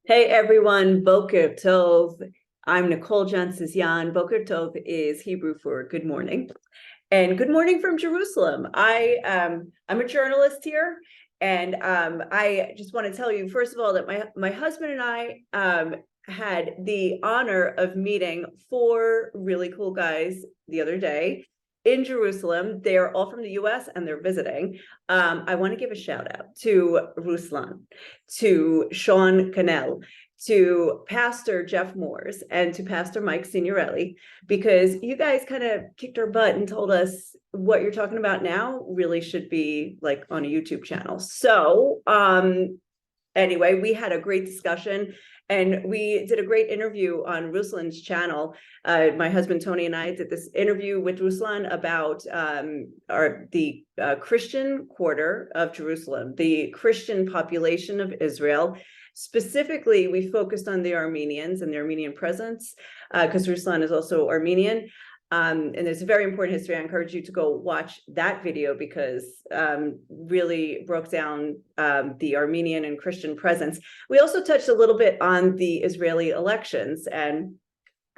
Hey everyone, Boker Tov. I'm Nicole Jansizyan. Boker Tov is Hebrew for good morning. And good morning from Jerusalem. I'm a journalist here, and I just want to tell you, first of all, that my husband and I had the honor of meeting four really cool guys the other day in Jerusalem. They're all from the US and they're visiting. I want to give a shout out to Ruslan, to Sean Cannell, to Pastor Jeff Moores, and to Pastor Mike Signorelli, because you guys kind of kicked our butt and told us what you're talking about now really should be like on a YouTube channel. So anyway, we had a great discussion and we did a great interview on Ruslan's channel. My husband Tony and I did this interview with Ruslan about the Christian quarter of Jerusalem, the Christian population of Israel. Specifically, we focused on the Armenians and the Armenian presence, because Ruslan is also Armenian. And there's a very important history. I encourage you to go watch that video because really broke down the Armenian and Christian presence. We also touched a little bit on the Israeli elections and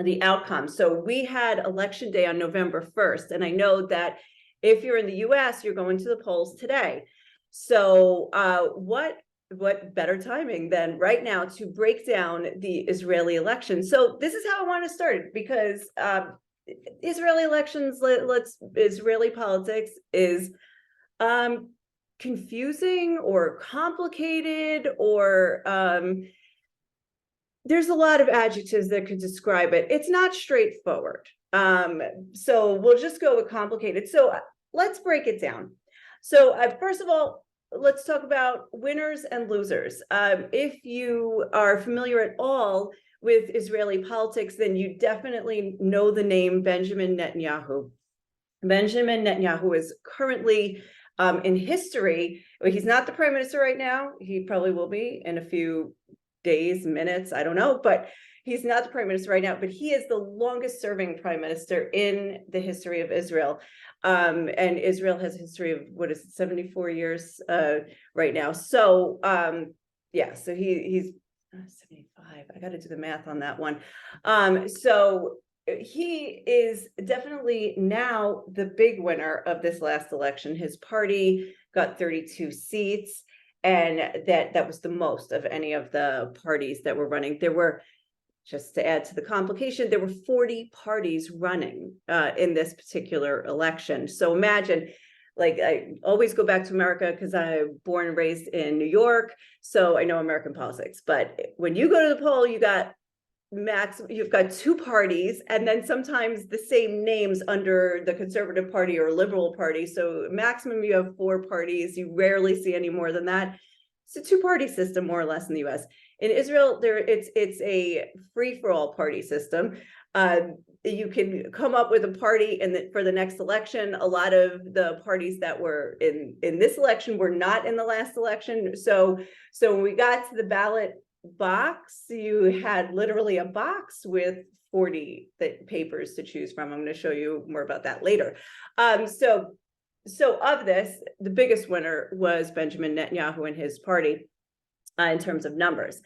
the outcome. So we had election day on November 1st. And I know that if you're in the US, you're going to the polls today. So what better timing than right now to break down the Israeli election? So this is how I want to start, because Israeli elections, Israeli politics is confusing or complicated, or there's a lot of adjectives that could describe it. It's not straightforward. So we'll just go with complicated. So let's break it down. So first of all, let's talk about winners and losers. If you are familiar at all with Israeli politics, then you definitely know the name Benjamin Netanyahu. Benjamin Netanyahu is currently in history. He's not the prime minister right now. He probably will be in a few days, minutes, I don't know, but he's not the prime minister right now, but he is the longest serving prime minister in the history of Israel. And Israel has a history of, 74 years right now. So yeah, so he's 75. I got to do the math on that one. So he is definitely now the big winner of this last election. His party got 32 seats, and that was the most of any of the parties that were running. There were, just to add to the complication, there were 40 parties running in this particular election. So imagine, like, I always go back to America because I'm born and raised in New York, so I know American politics. But when you go to the poll, you've got two parties, and then sometimes the same names under the Conservative Party or Liberal Party. So maximum you have four parties. You rarely see any more than that. It's a two-party system, more or less, in the US. In Israel, it's a free-for-all party system. You can come up with a party for the next election. A lot of the parties that were in this election were not in the last election. So when we got to the ballot box, you had literally a box with 40 papers to choose from. I'm going to show you more about that later. So of this, the biggest winner was Benjamin Netanyahu and his party in terms of numbers.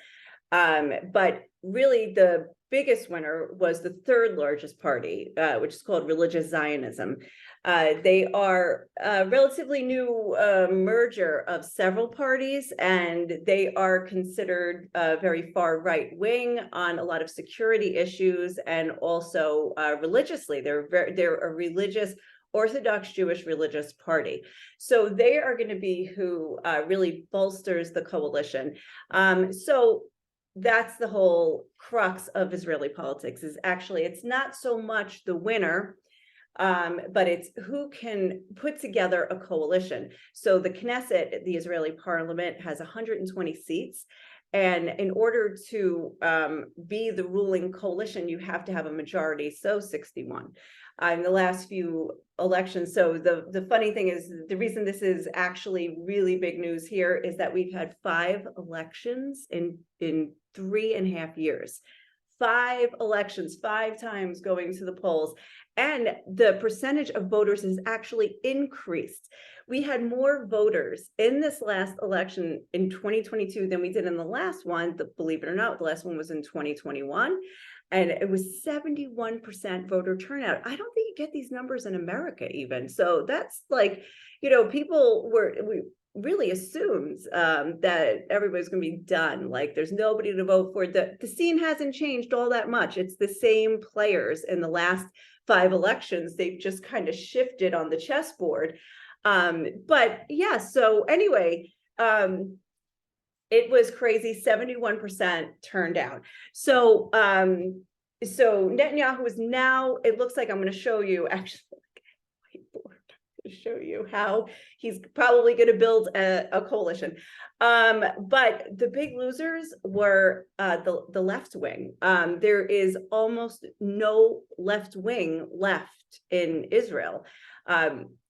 But really the biggest winner was the third largest party, which is called Religious Zionism. They are a relatively new merger of several parties, and they are considered very far right wing on a lot of security issues, and also religiously. They're a religious, Orthodox Jewish religious party. So they are going to be who really bolsters the coalition. So that's the whole crux of Israeli politics, is actually, it's not so much the winner, but it's who can put together a coalition. So the Knesset, the Israeli parliament, has 120 seats. And in order to be the ruling coalition, you have to have a majority, so 61. In the last few elections. So the funny thing is, the reason this is actually really big news here is that we've had 5 elections in 3.5 years. 5 elections, 5 times going to the polls, and the percentage of voters has actually increased. We had more voters in this last election in 2022 than we did in the last one. Believe it or not, the last one was in 2021. And it was 71% voter turnout. I don't think you get these numbers in America even. So that's like, people we really assumed that everybody's going to be done. Like there's nobody to vote for. The scene hasn't changed all that much. It's the same players in the last 5 elections. They've just kind of shifted on the chessboard. But yeah, so anyway, it was crazy, 71% turned out. So Netanyahu is now, it looks like I'm going to show you actually to show you how he's probably going to build a coalition. But the big losers were the left wing. There is almost no left wing left in Israel.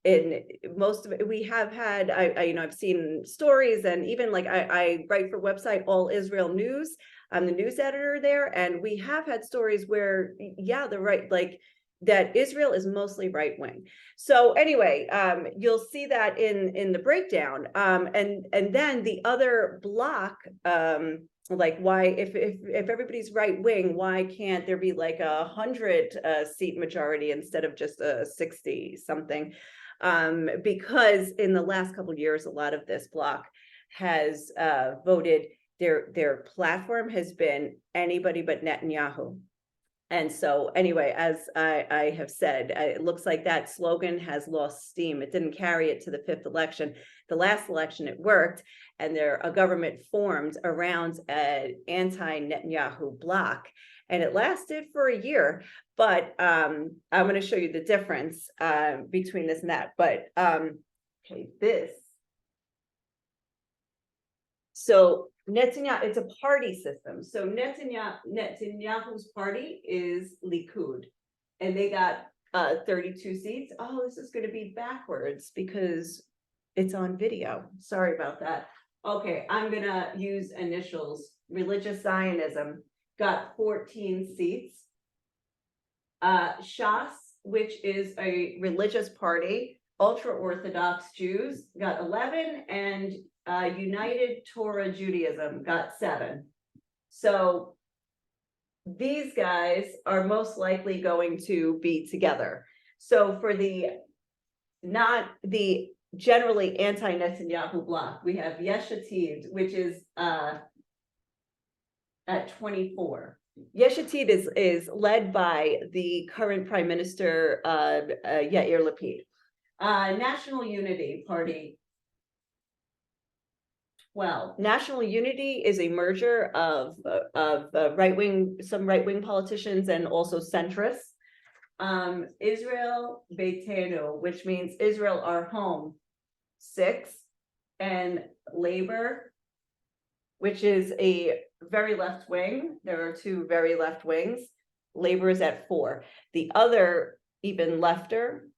In most of it, we have had, I've seen stories, and even like I write for website All Israel News. I'm the news editor there, and we have had stories where, yeah, the right, like that Israel is mostly right wing. So anyway, you'll see that in the breakdown. And then the other block, like why, if everybody's right wing, why can't there be like 100 seat majority instead of just a 60 something? Because in the last couple of years, a lot of this block has voted. Their platform has been anybody but Netanyahu. And so anyway, as I have said, it looks like that slogan has lost steam. It didn't carry it to the 5th election. The last election, it worked, and a government formed around an anti-Netanyahu bloc, and it lasted for a year. But I'm going to show you the difference between this and that. But okay, this. So Netanyahu, it's a party system. So Netanyahu's party is Likud, and they got 32 seats. Oh, this is going to be backwards because it's on video. Sorry about that. Okay, I'm going to use initials. Religious Zionism got 14 seats. Shas, which is a religious party, ultra-Orthodox Jews, got 11, and United Torah Judaism got 7. So these guys are most likely going to be together. So for not the generally anti-Netanyahu bloc, we have Yesh Atid, which is at 24. Yesh Atid is led by the current Prime Minister Yair Lapid. National Unity Party, 12. National Unity is a merger of some right-wing politicians and also centrists. Israel Beitenu, which means Israel our home, 6, and Labor, which is a very left wing. There are 2 very left wings. Labor is at 4. The other, even lefter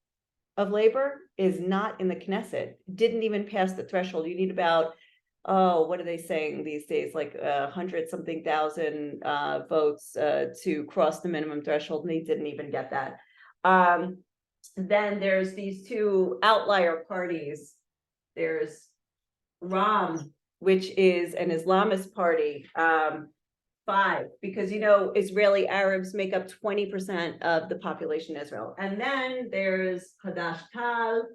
of Labor, is not in the Knesset. Didn't even pass the threshold. You need about, what are they saying these days? Like 100-something thousand votes to cross the minimum threshold, and they didn't even get that. Then there's these 2 outlier parties. There's Ram, which is an Islamist party, 5, because Israeli Arabs make up 20% of the population in Israel. And then there's Hadash Tal,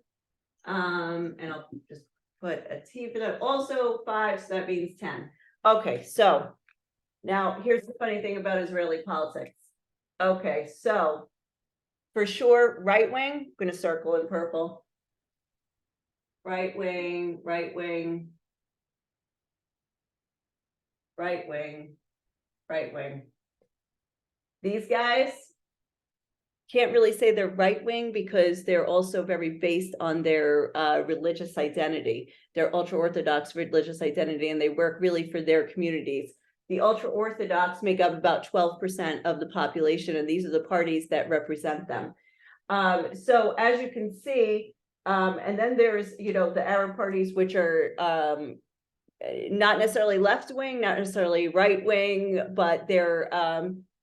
and I'll just put a T for that, also 5, so that means 10. Okay, so now here's the funny thing about Israeli politics. Okay, so for sure, right wing, I'm going to circle in purple. Right wing, right wing, right wing, right wing. These guys can't really say they're right wing because they're also very based on their religious identity, their ultra-Orthodox religious identity, and they work really for their communities. The ultra-Orthodox make up about 12% of the population, and these are the parties that represent them. So as you can see, and then there's, the Arab parties, which are not necessarily left wing, not necessarily right wing, but they're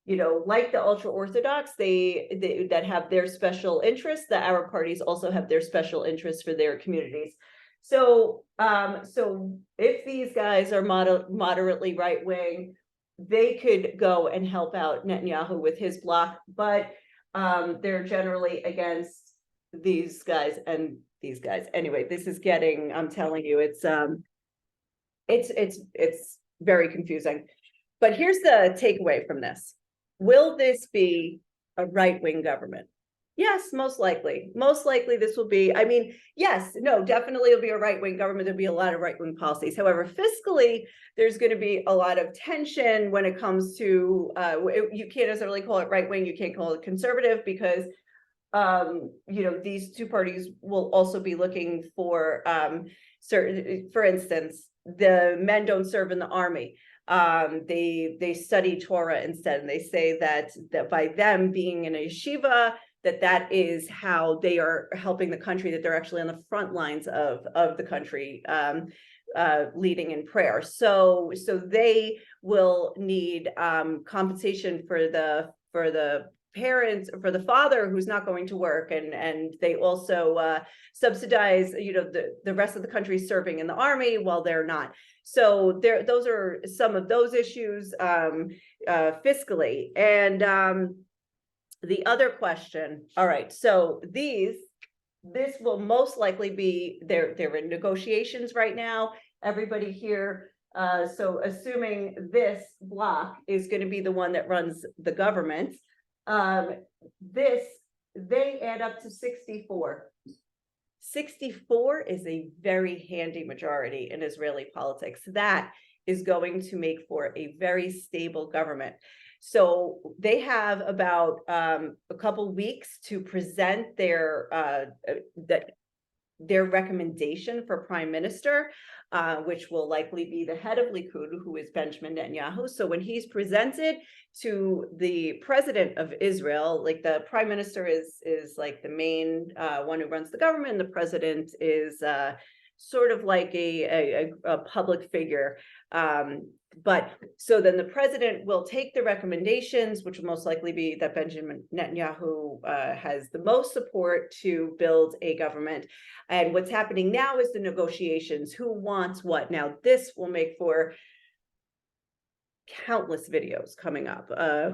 like the ultra Orthodox, they that have their special interests, the Arab parties also have their special interests for their communities. So, so if these guys are moderately right wing, they could go and help out Netanyahu with his bloc, but they're generally against these guys and these guys. Anyway, this is getting, I'm telling you, it's very confusing. But here's the takeaway from this. Will this be a right-wing government? Yes, most likely. Most likely this will be, I mean, yes, no, definitely it'll be a right-wing government. There'll be a lot of right-wing policies. However, fiscally, there's going to be a lot of tension when it comes to, you can't necessarily call it right-wing, you can't call it conservative, because these two parties will also be looking for certain, for instance, the men don't serve in the army. They study Torah instead, and they say that by them being in a yeshiva, that is how they are helping the country, that they're actually on the front lines of the country, leading in prayer. So they will need compensation for the parents, for the father who's not going to work, and they also subsidize the rest of the country serving in the army while they're not. So those are some of those issues fiscally. And the other question, all right, so this will most likely be, they're in negotiations right now, everybody here. So assuming this block is going to be the one that runs the government, they add up to 64. 64 is a very handy majority in Israeli politics. That is going to make for a very stable government. So they have about a couple weeks to present their recommendation for prime minister, which will likely be the head of Likud, who is Benjamin Netanyahu. So when he's presented to the president of Israel, like the prime minister is like the main one who runs the government, the president is sort of like a public figure. But so then the president will take the recommendations, which will most likely be that Benjamin Netanyahu has the most support to build a government. And what's happening now is the negotiations. Who wants what? Now, this will make for countless videos coming up.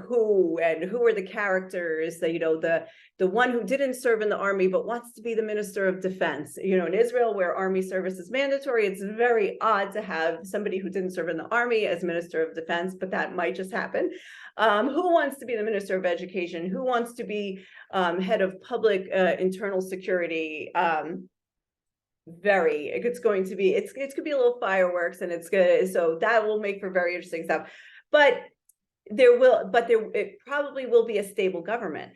Who are the characters that, the one who didn't serve in the army but wants to be the minister of defense. In Israel, where army service is mandatory, it's very odd to have somebody who didn't serve in the army as minister of defense, but that might just happen. Who wants to be the minister of education? Who wants to be head of public internal security? It's going to be, it's going to be a little fireworks, and it's good. So that will make for very interesting stuff. But it probably will be a stable government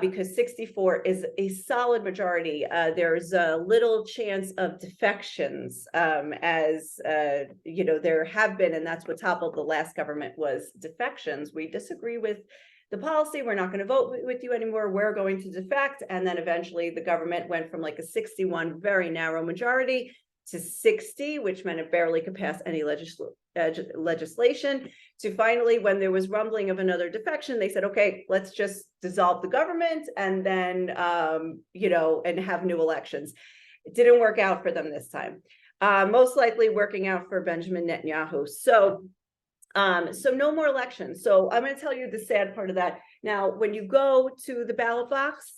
because 64 is a solid majority. There's a little chance of defections, as there have been, and that's what toppled the last government was defections. We disagree with the policy, we're not going to vote with you anymore, we're going to defect. And then eventually the government went from like a 61 very narrow majority to 60, which meant it barely could pass any legislation, to finally, when there was rumbling of another defection, they said, okay, let's just dissolve the government and then and have new elections. It didn't work out for them this time. Most likely working out for Benjamin Netanyahu. So no more elections. So I'm going to tell you the sad part of that. Now, when you go to the ballot box,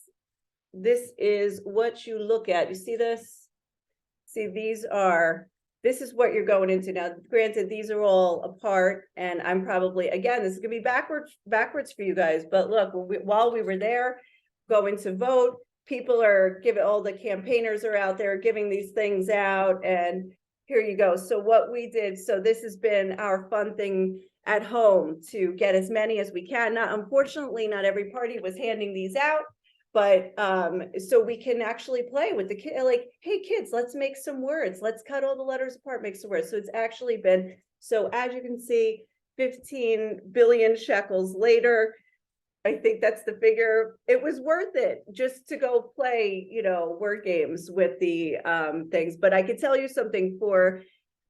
this is what you look at. You see this? See, this is what you're going into. Now, granted, these are all apart, and I'm probably, again, this is going to be backwards for you guys. But look, while we were there going to vote, people are all the campaigners are out there giving these things out, and here you go. So what we did, so this has been our fun thing at home to get as many as we can. Unfortunately, not every party was handing these out, but so we can actually play with the kid, like, hey kids, let's make some words. Let's cut all the letters apart, make some words. So it's actually been, so as you can see, 15 billion shekels later, I think that's the figure. It was worth it just to go play, word games with the things. But I could tell you something, for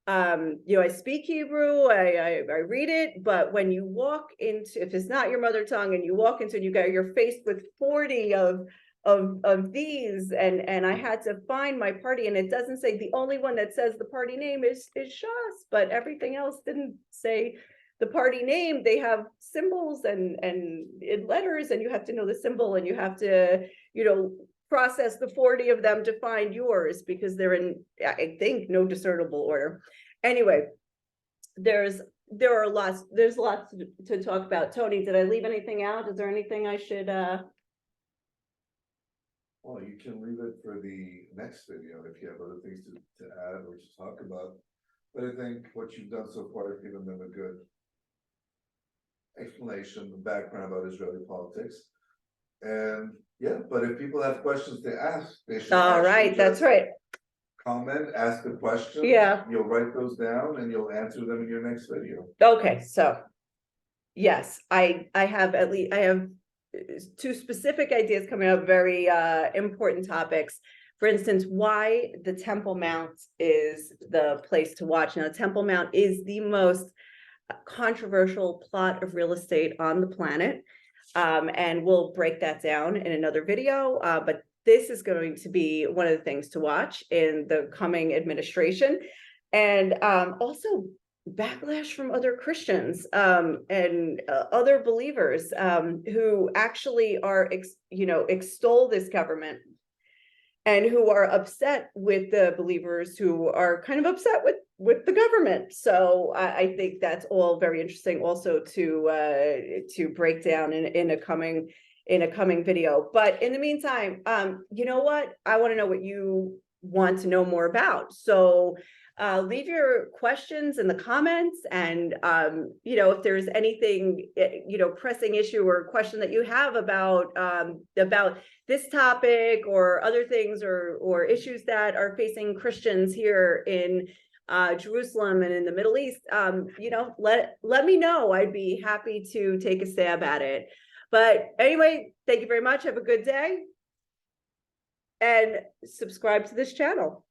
I speak Hebrew, I read it, but when you walk into, if it's not your mother tongue and you walk into, you're faced with 40 of these, and I had to find my party, and it doesn't say, the only one that says the party name is Shas, but everything else didn't say the party name. They have symbols and in letters, and you have to know the symbol, and you have to, process the 40 of them to find yours, because they're in, I think, no discernible order. Anyway, there's lots to talk about. Tony, did I leave anything out? Is there anything I should Well, you can leave it for the next video if you have other things to add or to talk about. But I think what you've done so far has given them a good explanation, the background about Israeli politics. And yeah, but if people have questions to ask, they should. all right, that's right. Comment, ask a question. Yeah. You'll write those down and you'll answer them in your next video. Okay, so yes, I have two specific ideas coming up, very important topics. For instance, why the Temple Mount is the place to watch. Now, Temple Mount is the most controversial plot of real estate on the planet. And we'll break that down in another video, but this is going to be one of the things to watch in the coming administration. And also backlash from other Christians and other believers who actually are, extol this government, and who are upset with the believers who are kind of upset with the government. So I think that's all very interesting also to break down in a coming video. But in the meantime, you know what? I want to know what you want to know more about. So leave your questions in the comments, and if there's anything, pressing issue or question that you have about this topic or other things or issues that are facing Christians here in Jerusalem and in the Middle East, let me know. I'd be happy to take a stab at it. But anyway, thank you very much. Have a good day, and subscribe to this channel.